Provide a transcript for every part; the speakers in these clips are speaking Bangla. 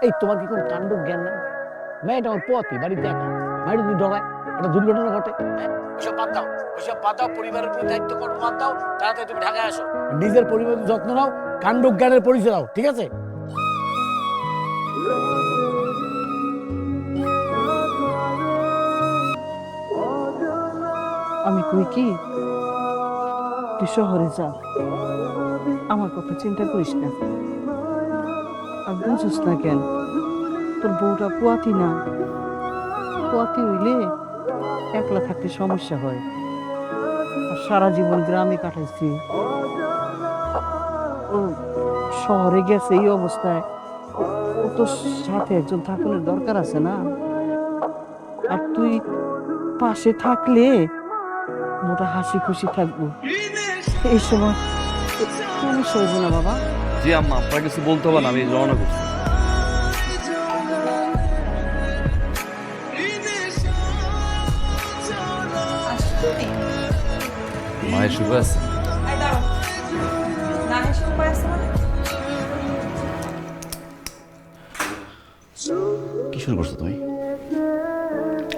এই তোমার কি কোনো কাণ্ড জ্ঞান নাই? মেয়েটা আমার পথে বাড়িতে একা, বাড়ি যদি ডরায় একটা দুর্ঘটনা ঘটে। ওইসব বাদ দাও, পরিবারের প্রতি দায়িত্ব কর্ম বাদ দাও, তাড়াতাড়ি তুমি ঢাকায় আসো, নিজের পরিবারের যত্ন নাও, কাণ্ড জ্ঞানের পরিচয় দাও, ঠিক আছে? আমি কই কি তুই শহরে যা, আমার কথা চিন্তা করিস না। আর বুঝিস না কেন, তোর বউটা পোয়াতি না, পোয়াতি হইলে একলা থাকতে সমস্যা হয়। আর সারা জীবন গ্রামে কাটাইছি, ও শহরে গেছে এই অবস্থায়, ও তোর সাথে একজন থাকার দরকার আছে না? আর তুই পাশে থাকলে মোটা হাসি খুশি থাকবো, এই সময় সমস্যা হইব না বাবা। জি আম্মা, আপনার কিছু বলতে হবে না, আমি রওনা করছি। মায়ের শুভ আছে। কি শুরু করছো তুমি?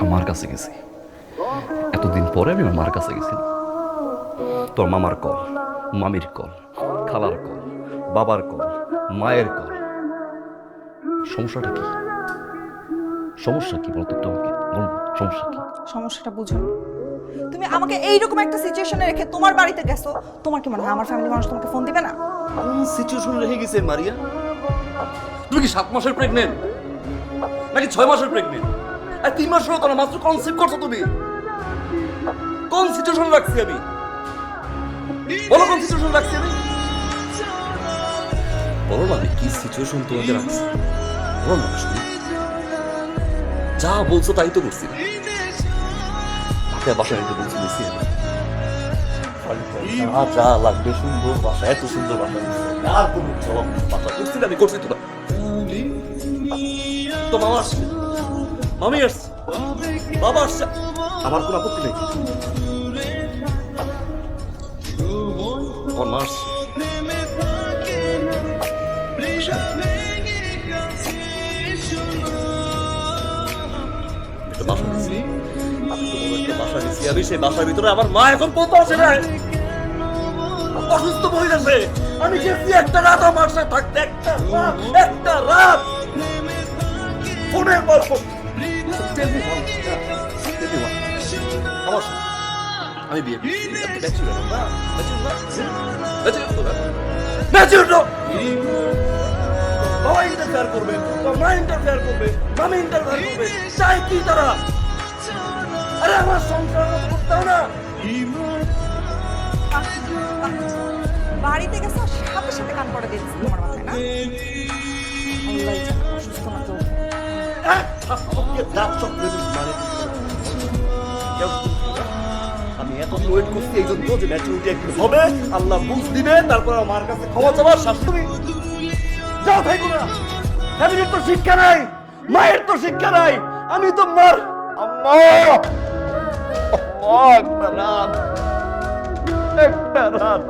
আমার কাছে গেছি, এতদিন পরে আমি আমার মার কাছে গেছি। তোর মামার কল, মামির কল, খালার কল, বাবার কল, মায়ের কল। সমস্যাটা কি? সমস্যা কি বলতো তোমাকে? সমস্যা কি? সমস্যাটা বুঝো। তুমি আমাকে এইরকম একটা সিচুয়েশনে রেখে তোমার বাড়িতে গেছো, তোমার কি মনে হয় আমার ফ্যামিলি মানুষ তোমাকে ফোন দিবে না? কোন সিচুয়েশন রেখে গেছে মারিয়া? তুমি কি 7 মাসের প্রেগনেন্ট নাকি 6 মাসের প্রেগনেন্ট? আর 3 মাস হলো তো না, মাত্র কনসিভ করছো তুমি। কোন সিচুয়েশন রাখছি আমি? বলো কোন সিচুয়েশন রাখছি আমি? বলো না, আমি কি সিচুয়েশন তোমাকে রাখছি? বলো না, শুনি। যা বলছো তাই তো করছি। বাসা নিতে বলছি, যা লাগবে সুন্দর বাসা, এত সুন্দর বাসা আর কোন বাসা করছি না, আমি করছি তো না। তো মামা আসছে, মামি আসছে, বাবা আসছে, আমার কোনো আপত্তি নেই। আমার মা আসছে, একটা বাসা দিচ্ছি, একটা বাসা দিচ্ছি আমি। সেই বাসার ভিতরে আমার মা এখন পৌঁছে আসে না, অসুস্থ হয়ে গেছে। আমি গেছি একটা রাত আমার সাথে থাকতে, একটা রাত ফোনের পর ফোন। আমার সাথে আমি বিয়ে বাবা ইন্টারফেয়ার করবে, মা ইন্টারফেয়ার করবে, মামি ইন্টারফেয়ার করবে, চাই কি তারা? আরে আমার সংসার করতেও না। বাড়িতে গেছো, সাথে সাথে কান করে দিয়েছি তোমার মাথায় না? আল্লাহ জানে অসুস্থ না তো। আমি এত ওয়েট করছি এই জন্য যে ম্যাচুরিটি একদিন হবে, আল্লাহ বুঝ দিবে, তারপর আমার কাছে ক্ষমা চাওয়ার শাস্তি। যাও ভাই, কোনো ফ্যামিলির তো শিক্ষা নাই, মায়ের তো শিক্ষা নাই। আমি তো মার আম্মা, একটা রাত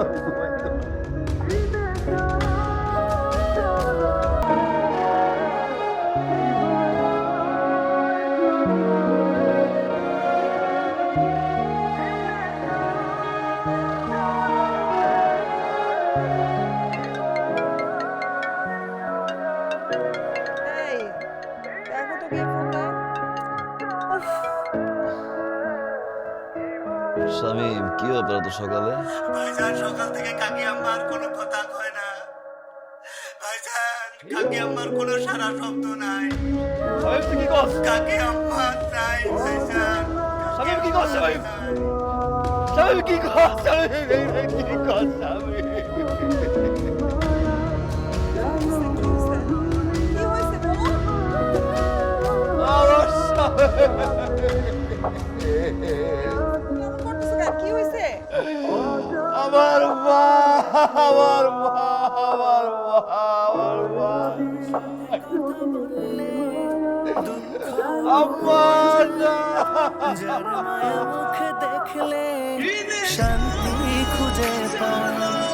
শামিম, কি ব্যাপার তো সকালে? ভাইজান, সকাল থেকে কাকি আম্মার কোনো কথা কয় না ভাইজান। কাকি আম্মার কোনো সারা শব্দ নাই। শামিম তুই কি করছ? কাকি আম্মা নাই ভাইজান। শামিম কি করছ? শামিম কি করছ? শামিম কি করছ? শামিম কি হয়েছে বলো? আমার কি হয়েছে? আমার মা, আমার মা, আমার মা, আমার মা, আম্মা মুখ দেখলে শান্তি খুঁজে পায়।